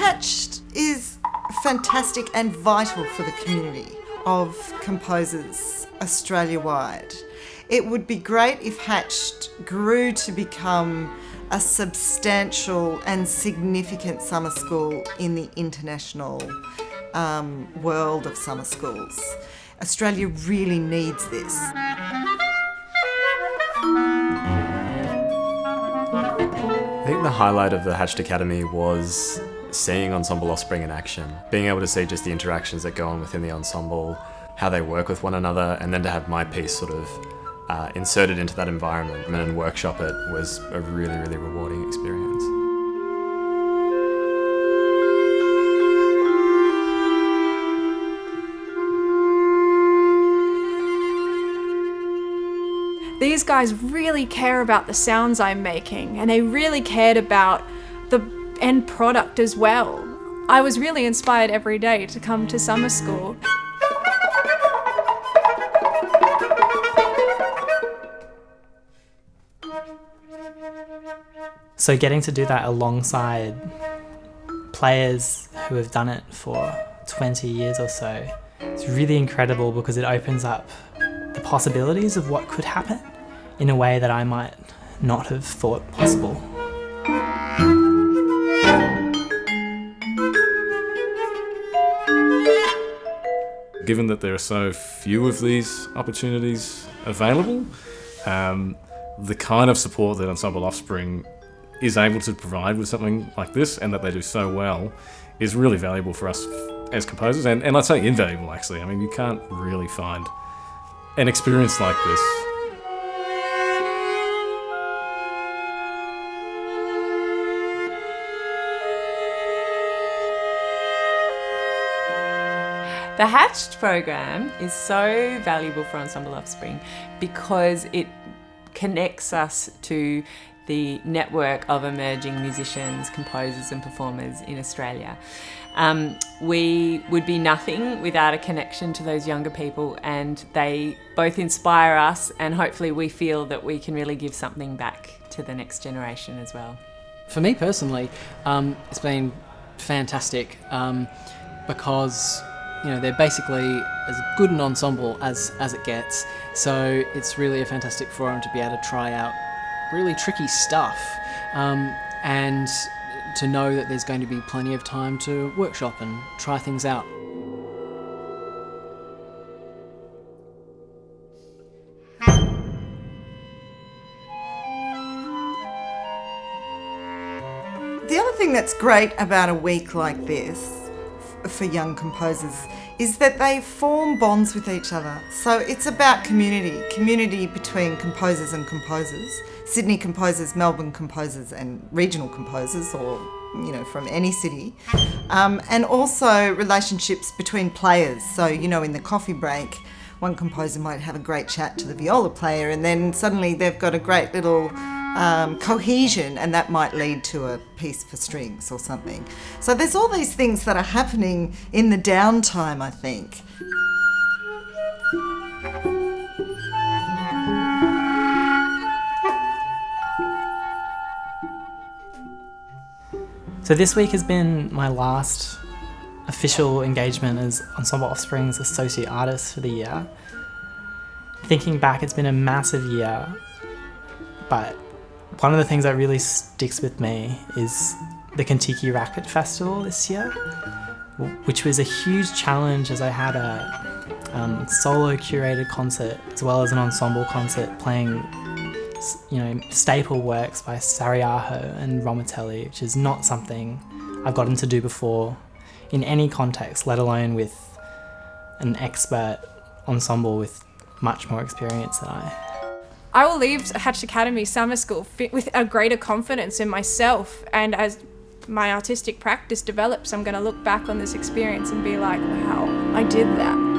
Hatched is fantastic and vital for the community of composers Australia-wide. It would be great if Hatched grew to become a substantial and significant summer school in the international world of summer schools. Australia really needs this. I think the highlight of the Hatched Academy was seeing Ensemble Offspring in action, being able to see just the interactions that go on within the ensemble, how they work with one another, and then to have my piece sort of inserted into that environment and then workshop it was a really, really rewarding experience. These guys really care about the sounds I'm making, and they really cared about the end product as well. I was really inspired every day to come to summer school. So getting to do that alongside players who have done it for 20 years or so, it's really incredible because it opens up the possibilities of what could happen in a way that I might not have thought possible. Given that there are so few of these opportunities available, the kind of support that Ensemble Offspring is able to provide with something like this, and that they do so well, is really valuable for us as composers, and I'd say invaluable actually. I mean, you can't really find an experience like this. The Hatched program is so valuable for Ensemble Offspring because it connects us to the network of emerging musicians, composers and performers in Australia. We would be nothing without a connection to those younger people, and they both inspire us, and hopefully we feel that we can really give something back to the next generation as well. For me personally, it's been fantastic because they're basically as good an ensemble as it gets. So it's really a fantastic forum to be able to try out really tricky stuff and to know that there's going to be plenty of time to workshop and try things out. The other thing that's great about a week like this for young composers is that they form bonds with each other. So it's about community between composers and composers, Sydney composers, Melbourne composers and regional composers, or from any city, and also relationships between players. So in the coffee break, one composer might have a great chat to the viola player, and then suddenly they've got a great little cohesion, and that might lead to a piece for strings or something. So there's all these things that are happening in the downtime, I think. So this week has been my last official engagement as Ensemble Offspring's Associate Artist for the year. Thinking back, it's been a massive year, but one of the things that really sticks with me is the Kentucky Racket Festival this year, which was a huge challenge as I had a solo curated concert as well as an ensemble concert playing staple works by Sariaho and Romatelli, which is not something I've gotten to do before in any context, let alone with an expert ensemble with much more experience than I will leave Hatched Academy Summer School with a greater confidence in myself, and as my artistic practice develops, I'm going to look back on this experience and be like, wow, I did that.